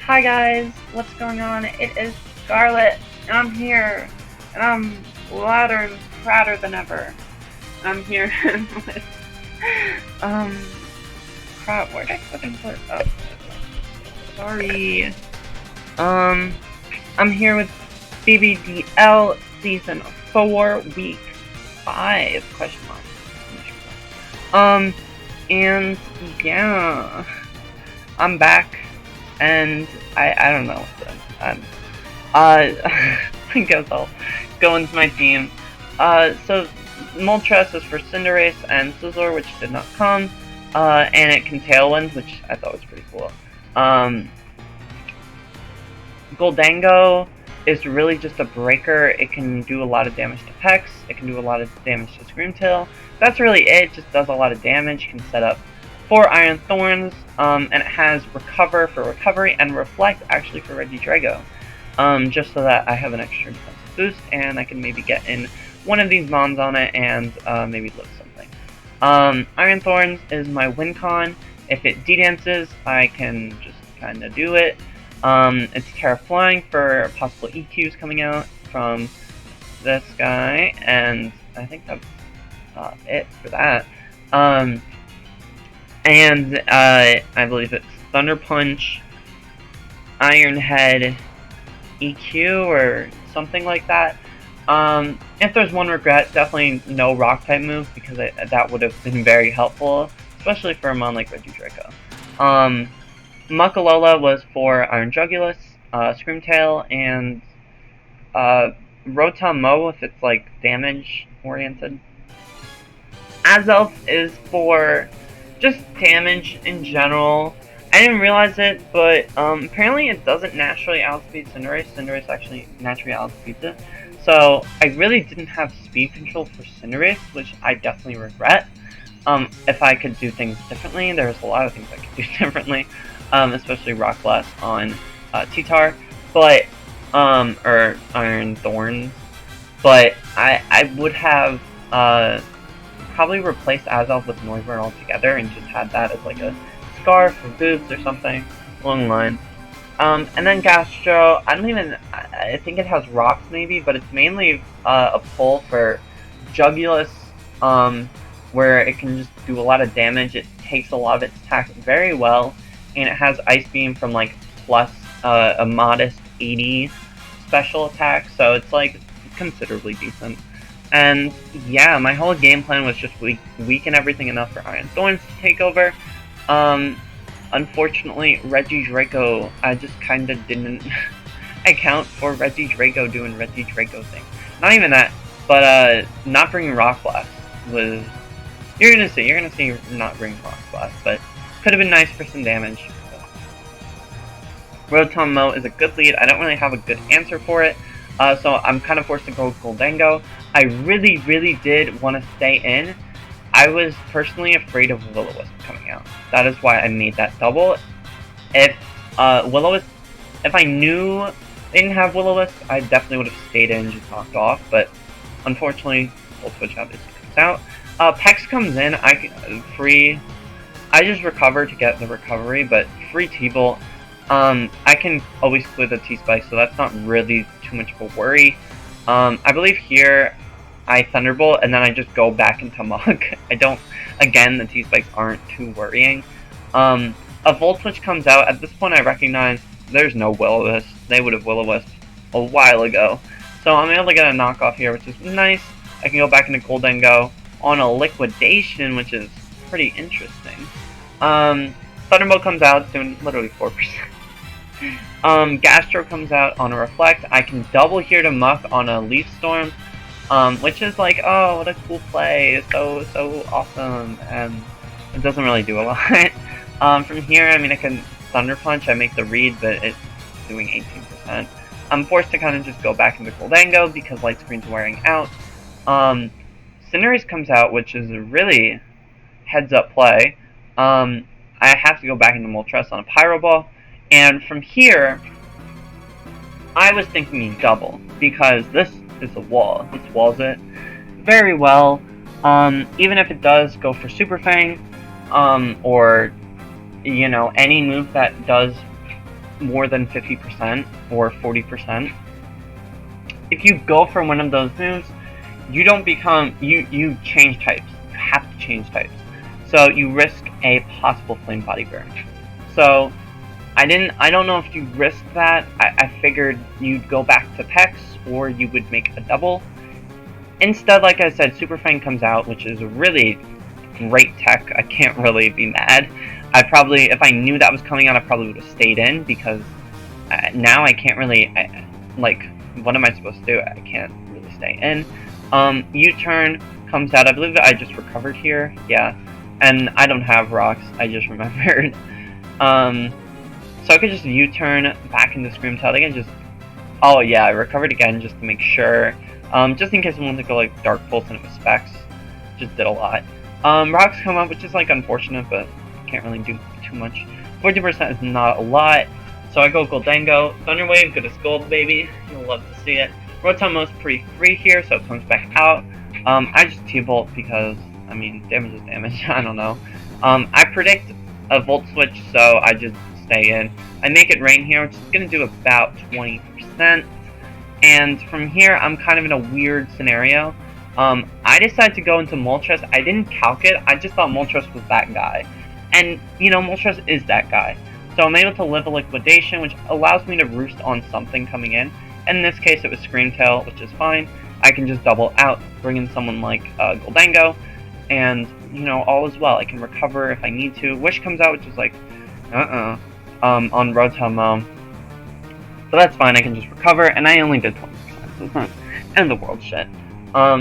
Hi guys, what's going on? It is Scarlet, and I'm here, and I'm louder and prouder than ever. I'm here with, um, crap, where'd I fucking put up? Sorry. Um, I'm here with BBDL Season 4, Week 5, question mark. And yeah, I'm back. And I don't know what I guess I'll go into my team. So Moltres is for Cinderace and Scizor, which did not come. And it can Tailwind, which I thought was pretty cool. Goldango is really just a breaker. It can do a lot of damage to Pex. It can do a lot of damage to Screamtail. That's really it. It just does a lot of damage. You can set up 4 Iron Thorns, and it has Recover for Recovery and Reflect actually for Regidrago, just so that I have an extra defensive boost and I can maybe get in one of these Mons on it and maybe live something. Iron Thorns is my win con. If it D-dances, I can just kind of do it. It's Terra Flying for possible EQs coming out from this guy, and I think that's it for that. And I believe it's Thunder Punch, Iron Head, EQ, or something like that. If there's one regret, definitely no Rock type move, because that would have been very helpful, especially for a mon like Regidrago. Muckalola was for Iron Jugulus, Screamtail, and Rotom Mo if it's like damage oriented. Azelf is for just damage in general. I didn't realize it, but apparently it doesn't naturally outspeed Cinderace. Cinderace actually naturally outspeeds it. So I really didn't have speed control for Cinderace, which I definitely regret. If I could do things differently, there's a lot of things I could do differently, especially Rock Blast on T-Tar, but or Iron Thorns. But I would have probably replaced Azelf with Noivern altogether and just had that as like a Scarf or Boots or something along the line. And then Gastro, I think it has Rocks maybe, but it's mainly a pull for Jugulus, where it can just do a lot of damage. It takes a lot of its attacks very well, and it has Ice Beam from like plus a modest 80 special attack, so it's like considerably decent. And yeah, my whole game plan was just weaken everything enough for Iron Thorns to take over. Unfortunately, Regidrago, I just kinda didn't account for Regidrago doing Regidrago thing. Not even that, but not bringing Rock Blast was... You're gonna see not bringing Rock Blast, but could have been nice for some damage. Rotom Mo is a good lead. I don't really have a good answer for it, so I'm kind of forced to go Goldango. I really did want to stay in. I was personally afraid of Will-O-Wisp coming out. That is why I made that double. If Will-O-Wisp, if I knew they didn't have Will-O-Wisp, I definitely would have stayed in and just knocked off. But unfortunately, Volt Switch obviously comes out. Pex comes in. I just recover to get the recovery, but free T-Bolt. I can always clear the T-Spike, so that's not really too much of a worry. I believe here I Thunderbolt, and then I just go back into Mug. Again, the T-Spikes aren't too worrying. A Volt Switch comes out. At this point, I recognize there's no Will-O-Wisp. They would have Will-O-Wisp a while ago. So I'm able to get a knockoff here, which is nice. I can go back into Goldango on a Liquidation, which is pretty interesting. Thunderbolt comes out, doing literally 4%. Gastro comes out on a Reflect. I can double here to Muck on a Leaf Storm, which is like, oh, what a cool play, so awesome, and it doesn't really do a lot. From here, I mean, I can Thunder Punch, I make the read, but it's doing 18%. I'm forced to kind of just go back into Goldango because Light Screen's wearing out. Cinderace comes out, which is a really heads-up play. I have to go back into Moltres on a Pyro Ball. And from here, I was thinking double, because this is a wall. This walls it very well. Even if it does go for Super Fang, or, you know, any move that does more than 50% or 40%, if you go for one of those moves, you don't become, you change types. You have to change types. So you risk a possible flame body burn. So I don't know if you risked that. I figured you'd go back to Pex or you would make a double. Instead, like I said, Super Fang comes out, which is a really great tech. I can't really be mad. I probably, if I knew that was coming out, I probably would have stayed in, because now I can't really, like, what am I supposed to do? I can't really stay in. U-turn comes out. I believe I just recovered here. Yeah. And I don't have rocks. I just remembered. So I could just U-turn back into Screamtail. I can just... Oh yeah, I recovered again just to make sure. Just in case I wanted to go like Dark Pulse and it was Specs. Just did a lot. Rocks come up, which is like unfortunate, but can't really do too much. 40% is not a lot. So I go Goldango. Thunder Wave, good as gold, baby. You'll love to see it. Rotomo's pretty free here, so it comes back out. I just T-Bolt because, I mean, damage is damage. I don't know. I predict a Volt Switch, so I just stay in. I make it rain here, which is going to do about 20%. And from here, I'm kind of in a weird scenario. I decided to go into Moltres. I didn't calc it. I just thought Moltres was that guy. And, you know, Moltres is that guy. So I'm able to live a Liquidation, which allows me to roost on something coming in. And in this case, it was Screamtail, which is fine. I can just double out, bring in someone like Goldango, and, you know, all is well. I can recover if I need to. Wish comes out, which is like, on Rotomo. So that's fine, I can just recover, and I only did 20%, so it's not end of the world shit.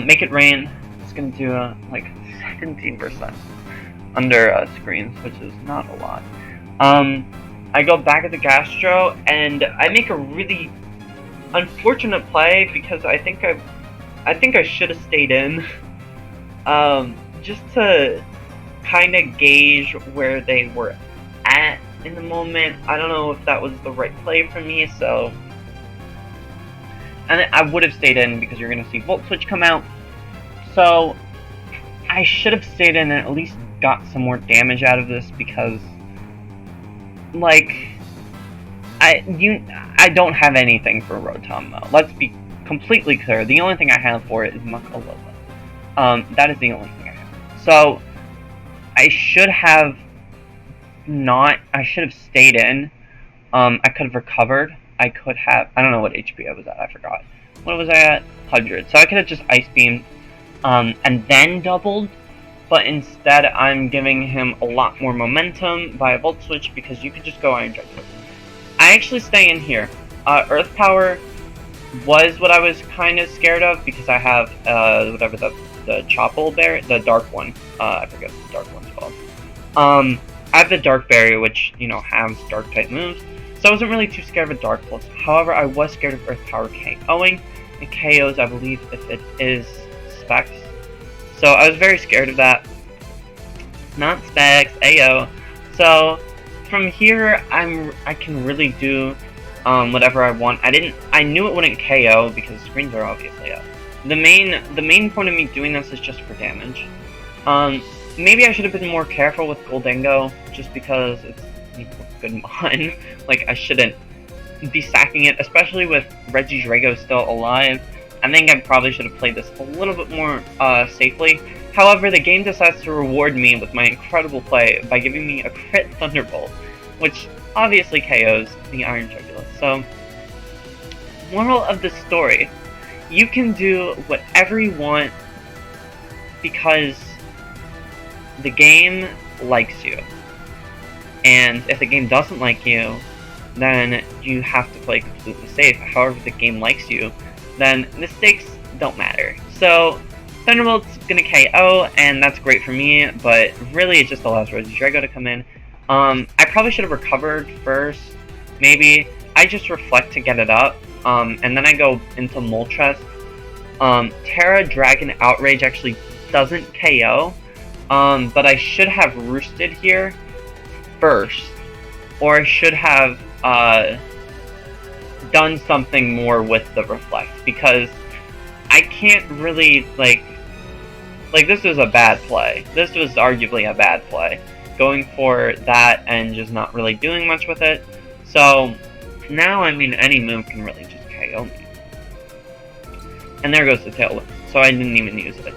Make it rain, it's gonna do, like, 17% under screens, which is not a lot. I go back at the Gastro, and I make a really unfortunate play, because I think I should have stayed in, just to kind of gauge where they were at in the moment. I don't know if that was the right play for me, so... And I would have stayed in, because you're going to see Volt Switch come out. So, I should have stayed in and at least got some more damage out of this, because... like... I don't have anything for Rotomo. Let's be completely clear. The only thing I have for it is Muckalola. That is the only thing I have. So, I should have stayed in. I could have recovered. I could have, I don't know what HP I was at, I forgot. What was I at? 100. So I could have just Ice Beamed, and then doubled. But instead, I'm giving him a lot more momentum by a Volt Switch, because you could just go Iron Jugular. I actually stay in here. Earth Power was what I was kind of scared of, because I have, whatever the Chople Berry, the dark one. I forget what the dark one's called. I have the Dark Barrier, which, you know, has dark type moves. So I wasn't really too scared of a Dark Pulse. However, I was scared of Earth Power KOing. It KOs, I believe, if it is Specs. So I was very scared of that. Not Specs, AO. So from here, I can really do whatever I want. I knew it wouldn't KO because screens are obviously up. The main point of me doing this is just for damage. Maybe I should have been more careful with Goldango, just because it's a good mon. Like, I shouldn't be stacking it, especially with Regidrago still alive. I think I probably should have played this a little bit more safely. However, the game decides to reward me with my incredible play by giving me a crit Thunderbolt, which obviously KOs the Iron Jugular. So, moral of the story, you can do whatever you want because the game likes you. And if the game doesn't like you, then you have to play completely safe. However, if the game likes you, then mistakes don't matter. So, Thunderbolt's gonna KO, and that's great for me, but really it just allows Regidrago to come in. I probably should have recovered first. Maybe I just reflect to get it up, and then I go into Moltres. Terra Dragon Outrage actually doesn't KO, but I should have roosted here first, or I should have done something more with the Reflect, because I can't really, like this was a bad play. This was arguably a bad play. Going for that and just not really doing much with it. So, Now, I mean, any move can really just KO me. And there goes the tail whip, so I didn't even use it.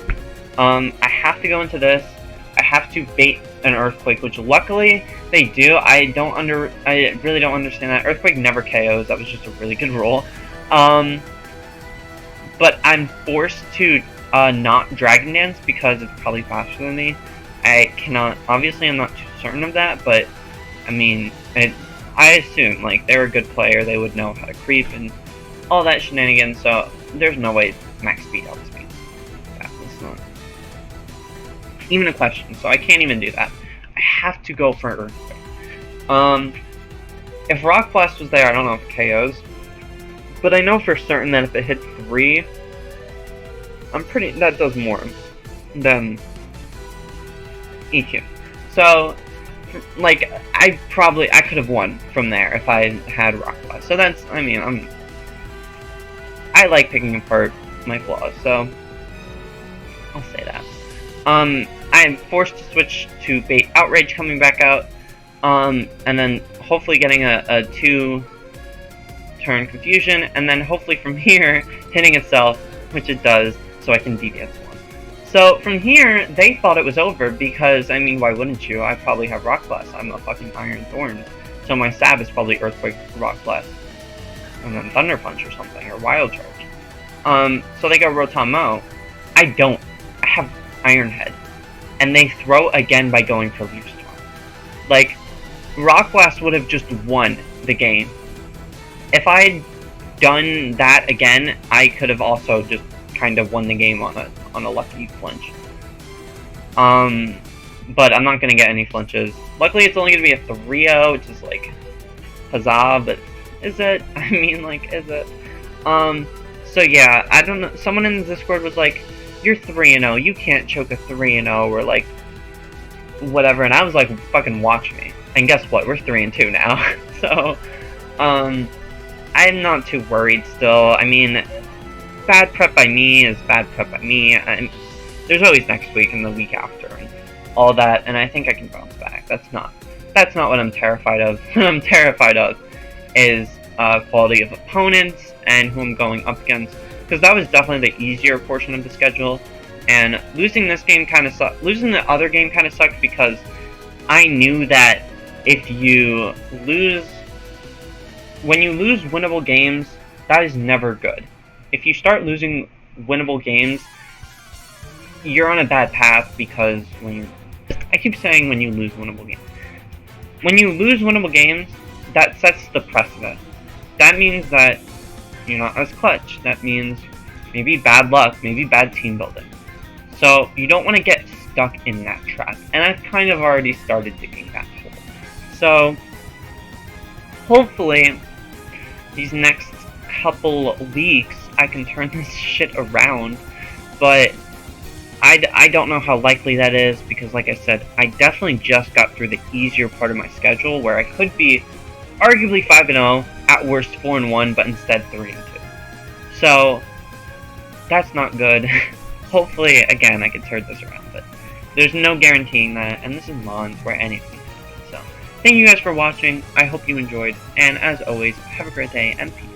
I have to go into this. I have to bait an Earthquake, which luckily they do. I really don't understand that. Earthquake never KOs. That was just a really good roll. But I'm forced to not Dragon Dance because it's probably faster than me. I cannot. Obviously, I'm not too certain of that, but I mean, I assume like they're a good player. They would know how to creep and all that shenanigans. So there's no way max speed outspeeds. That's not even a question. So I can't even do that. I have to go for Earthquake. If Rock Blast was there, I don't know if it KOs. But I know for certain that if it hit 3, that does more than EQ. So, like, I could have won from there if I had Rock Blast. So that's, I mean, I like picking apart my flaws, so I'll say that. I'm forced to switch to bait Outrage coming back out, and then hopefully getting a 2-turn Confusion, and then hopefully from here hitting itself, which it does, so I can DBS 1. So from here, they thought it was over because, I mean, why wouldn't you? I probably have Rock Blast. I'm a fucking Iron Thorn, so my stab is probably Earthquake, Rock Blast, and then Thunder Punch or something, or Wild Charge. So they go Rotamo. I don't. I have Iron Head. And they throw again by going for Leaf Storm. Like, Rock Blast would have just won the game. If I had done that again, I could have also just kind of won the game on a lucky flinch. But I'm not gonna get any flinches. Luckily, it's only gonna be a 3-0, which is like, huzzah, but is it? I mean, like, is it? So yeah, I don't know. Someone in the Discord was like, you're 3-0, you can't choke a 3-0, or like, whatever, and I was like, fucking watch me. And guess what, we're 3-2 now. So, I'm not too worried still. I mean, bad prep by me is bad prep by me, and there's always next week and the week after, and all that, and I think I can bounce back. That's not what I'm terrified of. What I'm terrified of is quality of opponents and who I'm going up against, because that was definitely the easier portion of the schedule, and losing this game kind of sucked. Losing the other game kind of sucked because I knew that if you lose, when you lose winnable games, that is never good. If you start losing winnable games, you're on a bad path, because I keep saying when you lose winnable games. When you lose winnable games, that sets the precedent. That means that you're not as clutch. That means maybe bad luck, maybe bad team building. So you don't want to get stuck in that trap. And I've kind of already started digging that hole. So hopefully these next couple weeks I can turn this shit around. But I don't know how likely that is, because like I said, I definitely just got through the easier part of my schedule where I could be arguably 5-0, at worst 4-1, but instead 3-2. So that's not good. Hopefully, again, I can turn this around, but there's no guaranteeing that, and this is Mons where anything can happen. So thank you guys for watching. I hope you enjoyed, and as always, have a great day and peace.